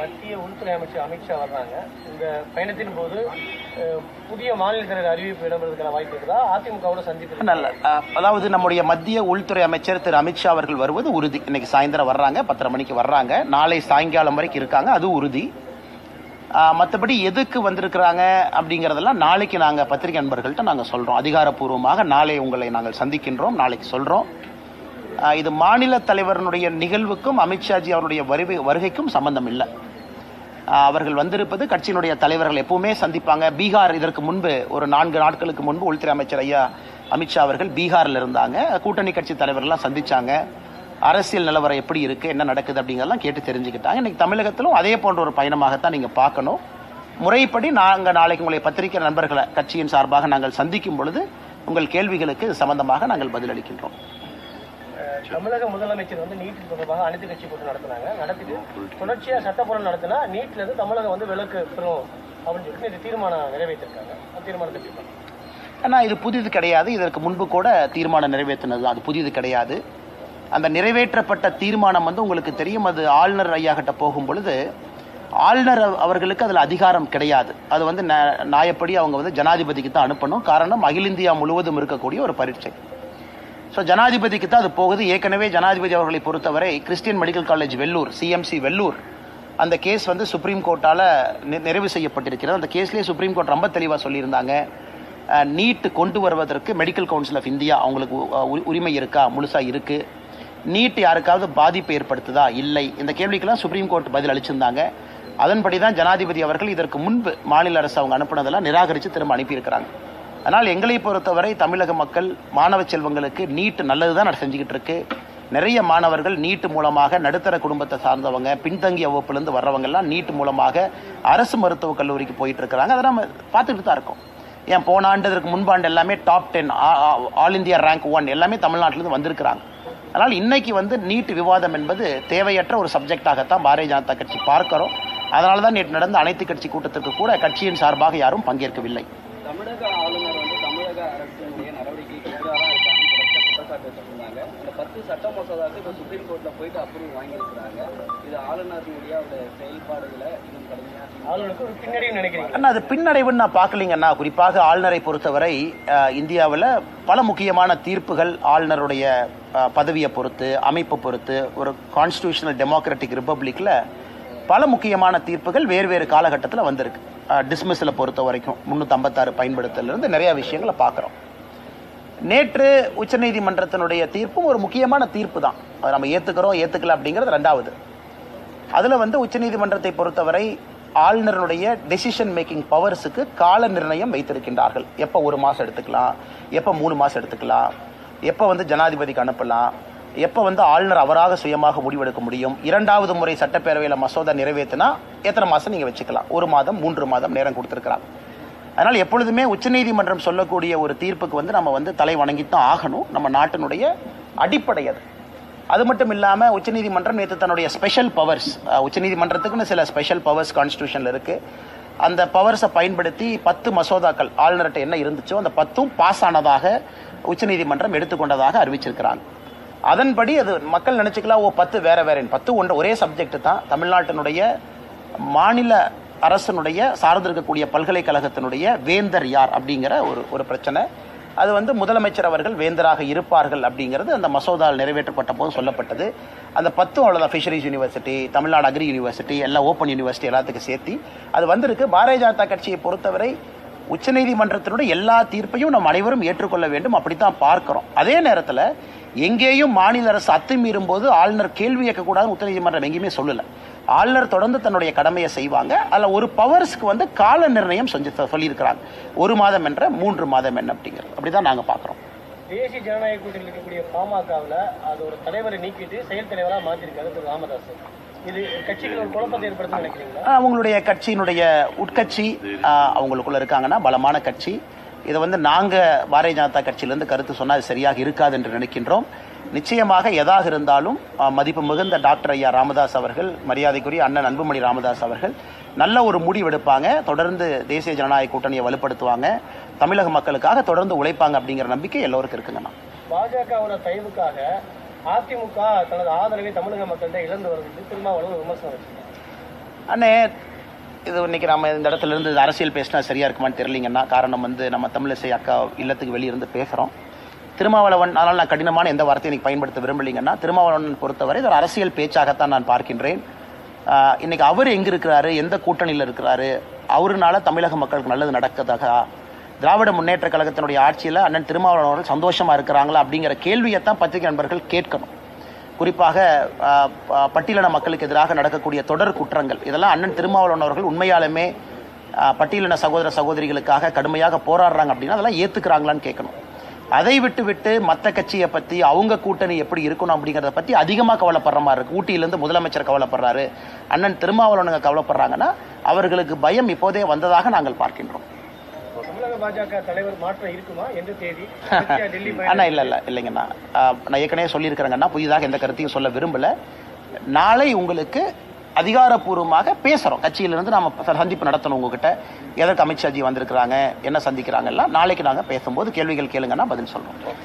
மத்திய உள்துறை அமைச்சர் அமித்ஷா வர்றாங்க. இந்த பயணத்தின் போது புதிய மாநில தலைவர் அறிவிப்பு இடம்பெறுவதற்கான வாய்ப்பு இருக்குதா? அதிமுகவோட சந்திப்பு நல்ல, அதாவது நம்முடைய மத்திய உள்துறை அமைச்சர் திரு அமித்ஷா அவர்கள் வருவது உறுதி. இன்னைக்கு சாயந்தரம் வர்றாங்க, 10:30 மணிக்கு வர்றாங்க. நாளை சாயங்காலம் வரைக்கும் இருக்காங்க, அது உறுதி. மற்றபடி எதுக்கு வந்திருக்கிறாங்க அப்படிங்கிறதெல்லாம் நாளைக்கு நாங்கள் பத்திரிகை நண்பர்கள்ட்ட நாங்கள் சொல்கிறோம். அதிகாரப்பூர்வமாக நாளை உங்களை நாங்கள் சந்திக்கின்றோம், நாளைக்கு சொல்கிறோம். இது மாநில தலைவருடைய நிகழ்வுக்கும் அமித்ஷாஜி அவருடைய வருகைக்கும் சம்பந்தம் இல்லை. அவர்கள் வந்திருப்பது கட்சியினுடைய தலைவர்கள் எப்பவுமே சந்திப்பாங்க. பீகார் இதற்கு முன்பு ஒரு 4 நாட்களுக்கு முன்பு உள்துறை அமைச்சர் ஐயா அமித்ஷா அவர்கள் பீகாரில் இருந்தாங்க. கூட்டணி கட்சி தலைவர்கள்லாம் சந்திச்சாங்க. அரசியல் நிலவரம் எப்படி இருக்கு, என்ன நடக்குது அப்படிங்கிறதெல்லாம் கேட்டு தெரிஞ்சுக்கிட்டாங்க. இன்னைக்கு தமிழகத்திலும் அதே போன்ற ஒரு பயணமாகத்தான் நீங்க பார்க்கணும். முறைப்படி நாங்கள் நாளைக்கு உங்களை பத்திரிகை நண்பர்களை கட்சியின் சார்பாக நாங்கள் சந்திக்கும் பொழுது உங்கள் கேள்விகளுக்கு சம்பந்தமாக நாங்கள் பதிலளிக்கின்றோம். தமிழக முதலமைச்சர் நீட் தொடர்பாக அனைத்து கட்சி கூட்டம் நடத்திட்டு தொடர்ச்சியா சட்டப்பூர்வம் நடத்தினா நீட்ல இருந்து தமிழகம் விலக்கு பெறும் அப்படின்னு சொல்லிட்டு இது தீர்மானம் நிறைவேற்றிருக்காங்க. தீர்மானத்தை ஆனால் இது புதிது கிடையாது. இதற்கு முன்பு கூட தீர்மானம் நிறைவேற்றினது, அது புதிது கிடையாது. அந்த நிறைவேற்றப்பட்ட தீர்மானம் உங்களுக்கு தெரியும். அது ஆளுநர் ஐயா கிட்ட போகும் பொழுது ஆளுநர் அவர்களுக்கு அதில் அதிகாரம் கிடையாது. அது நியாயப்படி அவங்க ஜனாதிபதிக்கு தான் அனுப்பணும். காரணம், அகில இந்தியா முழுவதும் இருக்கக்கூடிய ஒரு பரீட்சை. ஸோ ஜனாதிபதிக்கு தான் அது போகுது. ஏற்கனவே ஜனாதிபதி அவர்களை பொறுத்தவரை Christian medical college Vellore, CMC Vellore, அந்த கேஸ் சுப்ரீம் கோர்ட்டால் நிறைவு செய்யப்பட்டிருக்கிறது. அந்த கேஸ்லேயே சுப்ரீம் கோர்ட் ரொம்ப தெளிவாக சொல்லியிருந்தாங்க, நீட் கொண்டு வருவதற்கு மெடிக்கல் கவுன்சில் ஆஃப் இந்தியா அவங்களுக்கு உரிமை இருக்கா, முழுசாக இருக்குது. நீட் யாருக்காவது பாதிப்பு ஏற்படுத்துதா, இல்லை. இந்த கேள்விக்கெல்லாம் சுப்ரீம் கோர்ட் பதில் அளிச்சிருந்தாங்க. அதன்படி தான் ஜனாதிபதி அவர்கள் இதற்கு முன்பு மாநில அரசு அவங்க அனுப்புனதெல்லாம் நிராகரித்து திரும்ப அனுப்பியிருக்கிறாங்க. அதனால் எங்களை பொறுத்தவரை தமிழக மக்கள் மாணவ செல்வங்களுக்கு நீட் நல்லது தான் செஞ்சுக்கிட்டு இருக்கு. நிறைய மாணவர்கள் நீட் மூலமாக நடுத்தர குடும்பத்தை சார்ந்தவங்க, பின்தங்கிய வகுப்புலேருந்து வர்றவங்கெல்லாம் நீட் மூலமாக அரசு மருத்துவக் கல்லூரிக்கு போயிட்டு இருக்கிறாங்க. அதை நம்ம பார்த்துக்கிட்டு தான் இருக்கோம். ஏன் போன ஆண்டு, இதற்கு முன்பாண்டு எல்லாமே டாப் 10 ஆல் இந்தியா ரேங்க் 1 எல்லாமே தமிழ்நாட்டிலிருந்து வந்திருக்கிறாங்க. அதனால் இன்னைக்கு நீட் விவாதம் என்பது தேவையற்ற ஒரு சப்ஜெக்டாகத்தான் பாரதிய ஜனதா கட்சி பார்க்கிறோம். அதனால தான் நேற்று நடந்த அனைத்து கட்சி கூட்டத்திற்கு கூட கட்சியின் சார்பாக யாரும் பங்கேற்கவில்லை. தமிழக ஆளுநர் தமிழக அரசினுடைய நடவடிக்கைக்கு எதிராக இருக்காங்க குற்றச்சாட்டு வச்சிருந்தாங்க. இந்த 10 சட்ட மசோதாவுக்கு இப்போ சுப்ரீம் கோர்ட்டில் போயிட்டு அப்ரூவ் வாங்கியிருக்கிறாங்க. இது ஆளுநருடைய செயல்பாடுகளை இன்னும் கடுமையாக அது பின்னடைவுன்னு நான் பார்க்கலீங்கன்னா. குறிப்பாக ஆளுநரை பொறுத்தவரை இந்தியாவில் பல முக்கியமான தீர்ப்புகள் ஆளுநருடைய பதவியை பொறுத்து, அமைப்பை பொறுத்து, ஒரு கான்ஸ்டிடியூஷனல் டெமோக்ராட்டிக் ரிப்பப்ளிக்கில் பல முக்கியமான தீர்ப்புகள் வேறு காலகட்டத்தில் வந்திருக்கு. டிஸ்மிஸில் பொறுத்த வரைக்கும் 356 பயன்படுத்தலிருந்து நிறைய விஷயங்களை பார்க்குறோம். நேற்று உச்சநீதிமன்றத்தினுடைய தீர்ப்பும் ஒரு முக்கியமான தீர்ப்பு தான். அதை நம்ம ஏற்றுக்கல அப்படிங்கிறது ரெண்டாவது. அதில் உச்சநீதிமன்றத்தை பொறுத்தவரை ஆளுநருடைய டெசிஷன் மேக்கிங் பவர்ஸுக்கு கால நிர்ணயம் வைத்திருக்கின்றார்கள். எப்போ 1 மாதம் எடுத்துக்கலாம், எப்போ 3 மாதம் எடுத்துக்கலாம், எப்போ ஜனாதிபதிக்கு அனுப்பலாம், எப்போ ஆளுநர் அவராக சுயமாக முடிவெடுக்க முடியும். 2வது முறை சட்டப்பேரவையில் மசோதா நிறைவேற்றினா எத்தனை மாதம் நீங்கள் வச்சுக்கலாம், 1 மாதம் 3 மாதம் நேரம் கொடுத்துருக்கிறாங்க. அதனால் எப்பொழுதுமே உச்சநீதிமன்றம் சொல்லக்கூடிய ஒரு தீர்ப்புக்கு நம்ம தலை வணங்கித்தான் ஆகணும். நம்ம நாட்டினுடைய அடிப்படை அது. அது மட்டும் இல்லாமல் உச்சநீதிமன்றம் நேற்று தன்னுடைய ஸ்பெஷல் பவர்ஸ், உச்சநீதிமன்றத்துக்குன்னு சில ஸ்பெஷல் பவர்ஸ் கான்ஸ்டியூஷனில் இருக்குது. அந்த பவர்ஸை பயன்படுத்தி 10 மசோதாக்கள் ஆளுநர்கிட்ட என்ன இருந்துச்சோ அந்த 10ம் பாஸ் ஆனதாக உச்சநீதிமன்றம் எடுத்துக்கொண்டதாக அறிவிச்சிருக்கிறாங்க. அதன்படி அது மக்கள் நினைச்சுக்கலாம், 10 வேற 10 ஒரே சப்ஜெக்ட் தான். தமிழ்நாட்டினுடைய மாநில அரசனுடைய சார்ந்திருக்கக்கூடிய பல்கலைக்கழகத்தினுடைய வேந்தர் யார் அப்படிங்கிற ஒரு பிரச்சனை. அது முதலமைச்சர் அவர்கள் வேந்தராக இருப்பார்கள் அப்படிங்கிறது அந்த மசோதாவில் நிறைவேற்றப்பட்ட போது சொல்லப்பட்டது. அந்த 10 அவ்வளோதான். Fisheries university, Tamil Nadu agri university, எல்லாம் ஓப்பன் யூனிவர்சிட்டி எல்லாத்துக்கும் சேர்த்து அது வந்திருக்கு. பாரதிய ஜனதா கட்சியை பொறுத்தவரை உச்சநீதிமன்றத்தினுடைய எல்லா தீர்ப்பையும் நம்ம அனைவரும் ஏற்றுக்கொள்ள வேண்டும், அப்படித்தான் பார்க்கிறோம். அதே நேரத்தில் எங்கேயும் மாநில அரசு அத்துமீறும் போது ஆளுநர் கேள்வி கேட்கக்கூடாதுன்னு உச்சநீதிமன்றம் எங்கேயுமே சொல்லலை. ஆளுநர் தொடர்ந்து தன்னுடைய கடமையை செய்வாங்க. அதில் ஒரு பவர்ஸ்க்கு கால நிர்ணயம் சொல்லியிருக்கிறாங்க. 1 மாதம் என்ற 3 மாதம் என்ன அப்படிங்கிறது அப்படிதான் நாங்கள் பார்க்குறோம். தேசிய ஜனநாயக கூட்டணியில் இருக்கக்கூடிய பாமகவில் அது ஒரு தலைவரை நீக்கிட்டு செயல் தலைவராக மாற்றிருக்காரு திரு ராமதாஸ். இது கட்சிகள் ஒரு குழப்பத்தை ஏற்படுத்த நினைக்கிறீங்களா? அவங்களுடைய கட்சியினுடைய உட்கட்சி அவங்களுக்குள்ள இருக்காங்கன்னா பலமான கட்சி. இதை நாங்கள் பாரதிய ஜனதா கட்சியிலேருந்து கருத்து சொன்னால் அது சரியாக இருக்காது என்று நினைக்கின்றோம். நிச்சயமாக எதாக இருந்தாலும் மதிப்பு மிகுந்த டாக்டர் ஐயா ராமதாஸ் அவர்கள், மரியாதைக்குரிய அண்ணன் அன்புமணி ராமதாஸ் அவர்கள் நல்ல ஒரு முடிவெடுப்பாங்க. தொடர்ந்து தேசிய ஜனநாயக கூட்டணியை வலுப்படுத்துவாங்க. தமிழக மக்களுக்காக தொடர்ந்து உழைப்பாங்க அப்படிங்கிற நம்பிக்கை எல்லோருக்கும் இருக்குங்கண்ணா. பாஜகவோட தயவுக்காக அதிமுக தனது ஆதரவை தமிழக மக்கள்கிட்ட இழந்து வருவது திருமாவளவன் விமர்சனம் வச்சிருக்காங்க. அண்ணே, இது இன்னைக்கு நம்ம இந்த இடத்துல இருந்து அரசியல் பேசினா சரியா இருக்குமான்னு தெரியலீங்கன்னா, காரணம் வந்து நம்ம தமிழிசை அக்கா இல்லத்துக்கு வெளியிருந்து பேசுகிறோம். திருமாவளவன், அதனால் நான் கடினமான எந்த வார்த்தையை இன்னைக்கு பயன்படுத்த விரும்பலைங்கன்னா, திருமாவளவன் பொறுத்தவரை இது ஒரு அரசியல் பேச்சாகத்தான் நான் பார்க்கின்றேன். இன்னைக்கு அவர் எங்கே இருக்கிறாரு, எந்த கூட்டணியில் இருக்கிறாரு, அவருனால தமிழக மக்களுக்கு நல்லது நடக்குதா, திராவிட முன்னேற்ற கழகத்தினுடைய ஆட்சியில் அண்ணன் திருமாவளவன் அவர்கள் சந்தோஷமா இருக்கிறாங்களா அப்படிங்கிற கேள்வியைத்தான் பத்திரிகை நண்பர்கள் கேட்கணும். குறிப்பாக பட்டியலின மக்களுக்கு எதிராக நடக்கக்கூடிய தொடர் குற்றங்கள், இதெல்லாம் அண்ணன் திருமாவளவன் அவர்கள் உண்மையாலுமே பட்டியலின சகோதர சகோதரிகளுக்காக கடுமையாக போராடுறாங்க அப்படின்னா அதெல்லாம் ஏற்றுக்கிறாங்களான்னு கேட்கணும். அதை விட்டு மற்ற கட்சியை பற்றி, அவங்க கூட்டணி எப்படி இருக்கணும் அப்படிங்கிறத பற்றி அதிகமாக கவலைப்படுற மாதிரி இருக்குது. ஊட்டியிலேருந்து முதலமைச்சர் கவலைப்படுறாரு, அண்ணன் திருமாவளவனுங்க கவலைப்படுறாங்கன்னா அவர்களுக்கு பயம் இப்போதே வந்ததாக நாங்கள் பார்க்கின்றோம். தமிழக பாஜக தலைவர் மாற்றம் இருக்குமா? எந்த தேதி? அண்ணா இல்லைங்கண்ணா, நான் ஏற்கனவே சொல்லியிருக்கிறேங்கண்ணா, புதிதாக எந்த கருத்தையும் சொல்ல விரும்பல. நாளை உங்களுக்கு அதிகாரப்பூர்வமாக பேசுகிறோம். கட்சியிலிருந்து நம்ம சந்திப்பு நடத்தணும் உங்ககிட்ட. எதற்கு அமித்ஷாஜி வந்திருக்கிறாங்க, என்ன சந்திக்கிறாங்க எல்லாம் நாளைக்கு நாங்கள் பேசும்போது கேள்விகள் கேளுங்கன்னா பதில் சொல்கிறோம்.